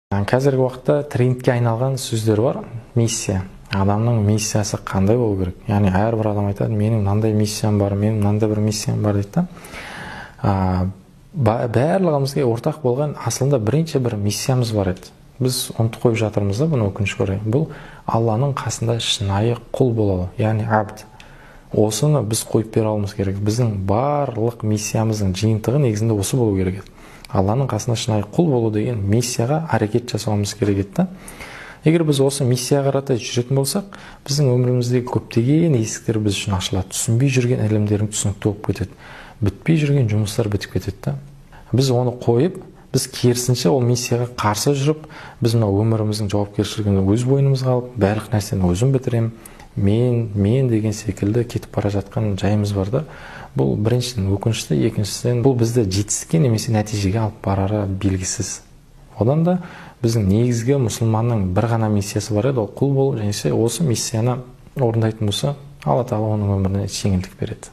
Қазіргі уақытта трендке айналған сөздер бар. Миссия. Адамның миссиясы қандай болу керек? Яғни әрбір адам айтады, менің мынандай миссиям бар, менің мынандай бір миссиям бар дейді. Барлығымызға ортақ болған асылында бірінші бір миссиямыз бар еді. Біз ұмытып қойып жатырмыз да, бұны өкінішке орай. Бұл Алланың қасында шынайы құл болу, яғни абд. Осыны біз қойып бере алуымыз керек. Біздің барлық миссиямыздың жиынтығы негізінде осы болу керек еді. Алланың қасында шынайы құл болу деген миссияға әрекет жасауымыз керек еді. Егер біз осы миссияға қарата жүретін болсақ, біздің өміріміздегі көптеген есіктер біз үшін ашылады. Түсінбей жүрген ілімдердің түсінікті болып кетеді. Бітпей жүрген жұмыстар бітіп кетеді. Біз оны қойып, біз керісінше ол миссияға қарсы жүріп, біз мына өміріміздің жауапкершілігін өз бойымызға алып, барлық нәрсені өзім бітірем, мен деген секілді кетіп бара жатқан жайымыз бар да. Бұл біріншіден өкінішті, екіншіден бұл бізді жетістікке немесе нәтижеге алып барары белгісіз. Одан да біздің негізгі мұсылманның бір ғана миссиясы бар еді, ол құл болу, және осы миссияны орындайтын болса, Алла Тағала оның өміріне жеңілдік береді.